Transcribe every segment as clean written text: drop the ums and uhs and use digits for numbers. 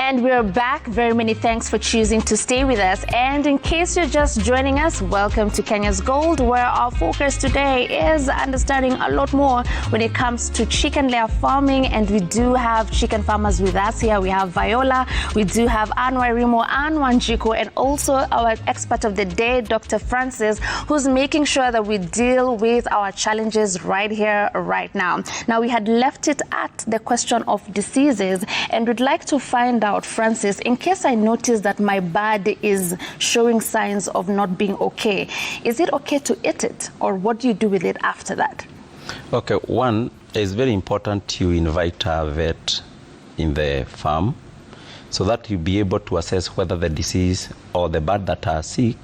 And we're back. Very many thanks for choosing to stay with us. And in case you're just joining us, welcome to Kenya's Gold, where our focus today is understanding a lot more when it comes to chicken layer farming. And we do have chicken farmers with us here. We have Viola, we do have Anne Wairimo and Wanjiku, and also our expert of the day, Dr. Francis, who's making sure that we deal with our challenges right here, right now. Now, we had left it at the question of diseases, and we'd like to find out, Francis, in case I notice that my bird is showing signs of not being okay, is it okay to eat it, or what do you do with it after that? Okay, one, it's very important to invite a vet in the farm so that you'll be able to assess whether the disease or the bird that are sick,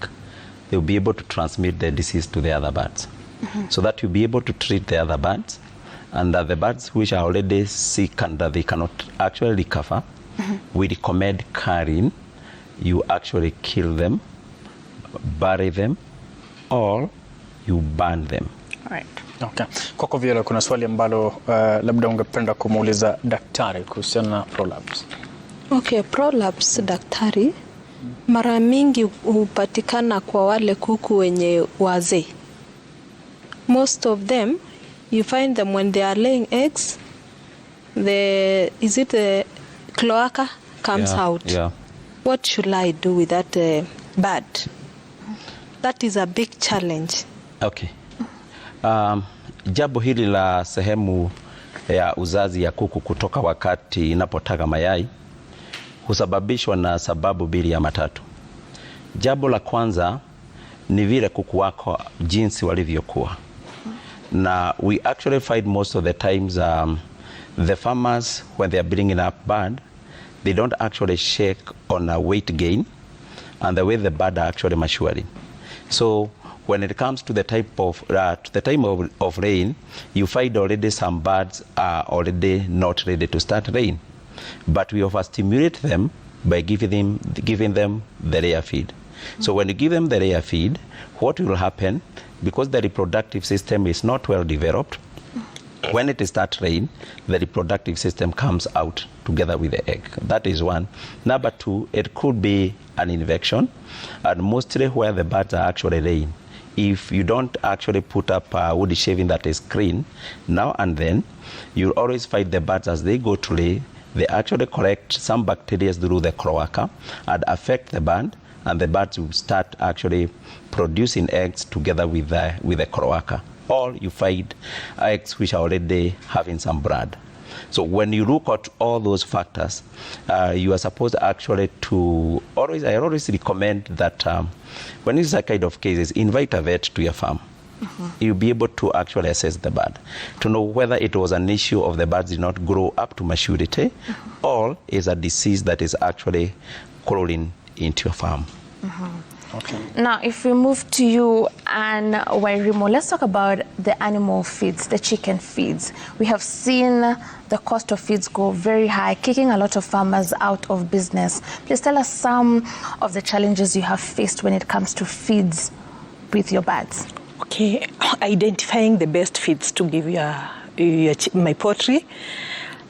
they'll be able to transmit the disease to the other birds. So that you'll be able to treat the other birds, and the birds which are already sick and they cannot actually recover, we recommend carrying. You actually kill them, bury them, or you burn them. All right. Okay. Kwako Viola, kuna swali ambalo labda ungependa kumuuliza daktari kuhusiana na prolapse. Okay, prolapse daktari, mara mingi hupatikana kwa wale kuku wenye wazee. Most of them, you find them when they are laying eggs, the cloaca comes out. Yeah. What should I do with that bird? That is a big challenge. Okay. Jambo hili la sehemu ya uzazi ya kuku kutoka wakati inapotaga mayai husababishwa na sababu mbili ya matatu. Jambo la kwanza ni vile kuku wako jinsi walivyokuwa. Na we actually find most of the times the farmers, when they are bringing up bird, they don't actually check on a weight gain and the way the bird are actually maturing. So when it comes to the type of to the time of rain, you find already some birds are already not ready to start laying, but we overstimulate them by giving them the layer feed. So when you give them the layer feed, what will happen, because the reproductive system is not well developed, when it starts rain, the reproductive system comes out together with the egg. That is one. Number two, it could be an infection, and mostly where the birds are actually laying. If you don't actually put up a woody shaving that is clean, now and then, you'll always find the birds as they go to lay, they actually collect some bacteria through the cloaca and affect the bird, and the birds will start actually producing eggs together with the cloaca. Or you find eggs which are already having some blood. So when you look at all those factors, you are supposed actually to I always recommend that when it's a kind of cases, invite a vet to your farm. You'll be able to actually assess the bird to know whether it was an issue of the birds did not grow up to maturity, or is a disease that is actually crawling into your farm. Okay. Now, if we move to you and Wairimo, let's talk about the animal feeds, the chicken feeds. We have seen the cost of feeds go very high, kicking a lot of farmers out of business. Please tell us some of the challenges you have faced when it comes to feeds with your birds. Okay, identifying the best feeds to give my poultry.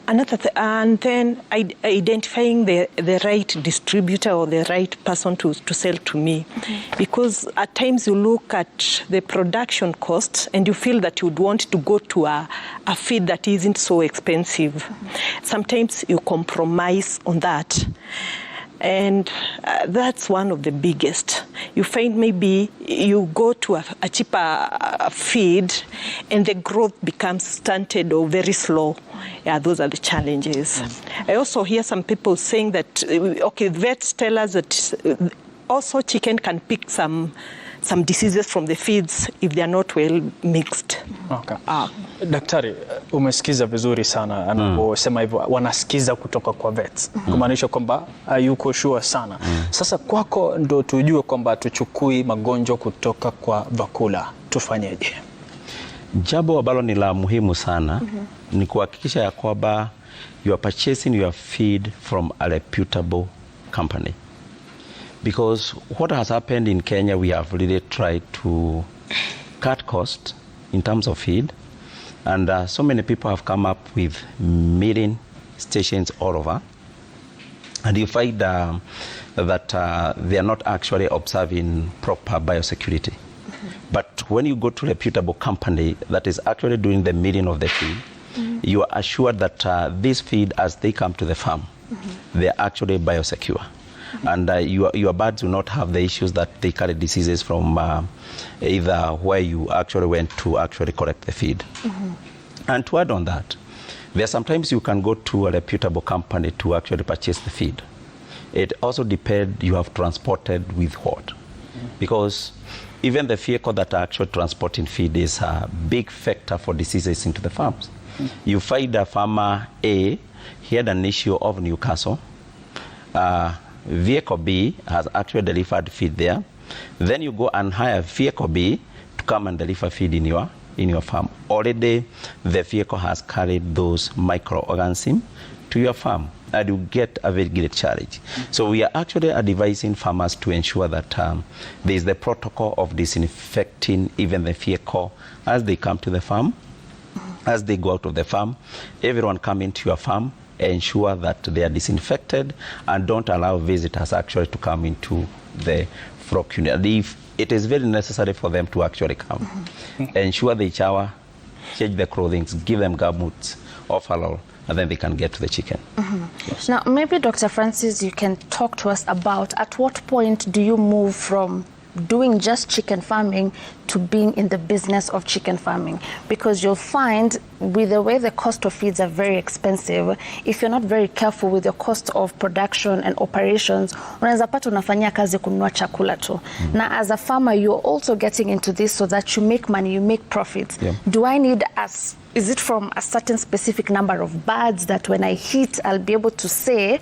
And then identifying the right distributor or the right person to sell to me. Because at times you look at the production costs and you feel that you'd want to go to a feed that isn't so expensive. Sometimes you compromise on that. And that's one of the biggest. You find maybe you go to a cheaper feed and the growth becomes stunted or very slow. Yeah, those are the challenges. I also hear some people saying that, okay, vets tell us that also chicken can pick some diseases from the feeds if they are not well mixed. Okay. Daktari, umesikiza vizuri sana anaposema hivyo, wanasikiza kutoka kwa vets. Kumaanisha kwamba yuko sure sana. Sasa kwako ndo tujue kwamba tuchukui magonjwa kutoka kwa vakula, tufanyeje? Jambo ambalo ni la muhimu sana ni kuhakikisha ya kwamba you are purchasing your feed from a reputable company. Because what has happened in Kenya, we have really tried to cut costs in terms of feed. And so many people have come up with milling stations all over. and you find that they are not actually observing proper biosecurity. But when you go to a reputable company that is actually doing the milling of the feed, you are assured that this feed, as they come to the farm, they are actually biosecure. And your birds will not have the issues that they carry diseases from either where you actually went to actually collect the feed. And to add on that, there sometimes you can go to a reputable company to actually purchase the feed. It also depends you have transported with what. Because even the vehicle that are actually transporting feed is a big factor for diseases into the farms. You find a farmer A, he had an issue of Newcastle. Vehicle B has actually delivered feed there. Then you go and hire vehicle B to come and deliver feed in your farm. Already the vehicle has carried those microorganisms to your farm, and you get a very great charge. So we are actually advising farmers to ensure that there is the protocol of disinfecting even the vehicle as they come to the farm, as they go out of the farm. Everyone come into your farm, ensure that they are disinfected, and don't allow visitors actually to come into the flock unit. If it is very necessary for them to actually come, ensure they shower, change their clothing, give them gumboots, overall, and then they can get to the chicken. Yes. Now, maybe Dr. Francis, you can talk to us about at what point do you move from doing just chicken farming to being in the business of chicken farming? Because you'll find with the way the cost of feeds are very expensive, if you're not very careful with the cost of production and operations, unaweza pata unafanyia kazi kununua chakula tu. Now, as a farmer, you're also getting into this so that you make money, you make profits. Yeah. Do I need is it from a certain specific number of birds that when I hit, I'll be able to say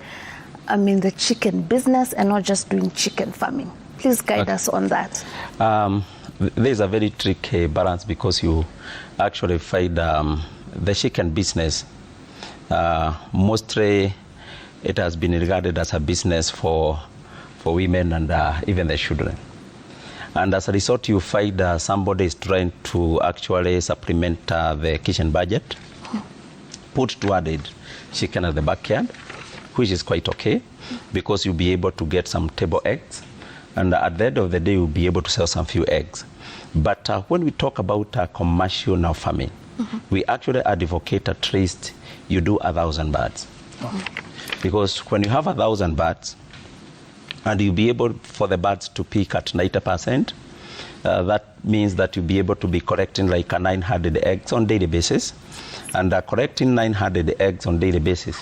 I'm in the chicken business and not just doing chicken farming? Please guide us on that. There's a very tricky balance, because you actually find the chicken business, mostly it has been regarded as a business for women and even the children. And as a result, you find somebody is trying to actually supplement the kitchen budget, put toward it chicken at the backyard, which is quite okay, because you'll be able to get some table eggs. And at the end of the day, you'll be able to sell some few eggs. But when we talk about commercial now farming, we actually advocate at least you do 1,000 birds. Because when you have 1,000 birds, and you'll be able for the birds to peak at 90%, that means that you'll be able to be collecting like 900 eggs on daily basis, and collecting 900 eggs on daily basis.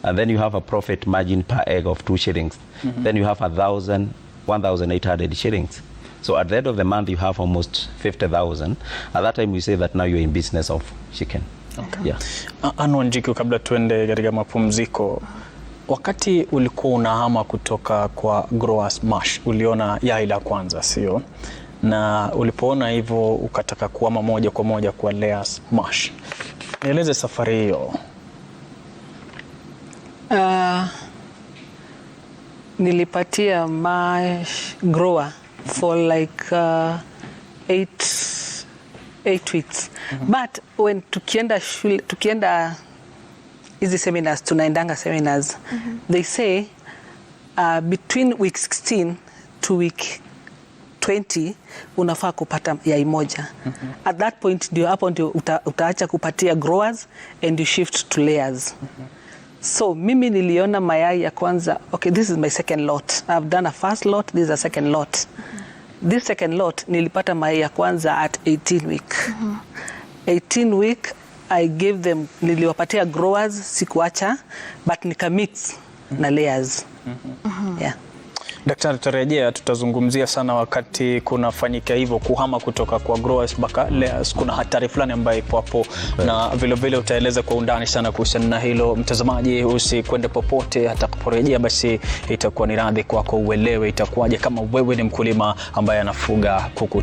And then you have a profit margin per egg of 2 shillings. Then you have 1,800 shillings. So at the end of the month, you have almost 50,000. At that time, we say that now you're in business of chicken. Okay. Yeah. Anwanjiku, kabla tuende katika mapumziko, wakati ulikuwa unahama kutoka kwa growers mash, uliona yai la kwanza, sio? Na ulipoona hivyo ukataka kuhama moja kwa moja kwa layers mash. Nieleze safari hiyo. Nilipatia mash grower for like 8 weeks. But when tukienda hizi seminars, tunaendanga seminars, they say between week 16 to week 20 unafaa kupata yai moja. At that point ndio hapo ndio utaacha kupatia growers and you shift to layers. So mimi niliona mayai ya kwanza, okay, this is my second lot. I've done a first lot, this is a second lot. This second lot nilipata mayai ya kwanza at 18 week. 18 week I gave them, niliwapatia growers, sikuacha, but nikamix na layers. Yeah. Daktari, tutarejea, tutazungumzia sana wakati kunafanyika hivyo kuhama kutoka kwa growers mpaka layers. Kuna hatari fulani ambayo ipo hapo, na vile vile utaeleza kwa undani sana kuhusiana na hilo. Mtazamaji, usikwende popote, atakaporejea basi itakuwa ni radhi kwako uelewe itakuwaje kama wewe ni mkulima ambaye anafuga kuku.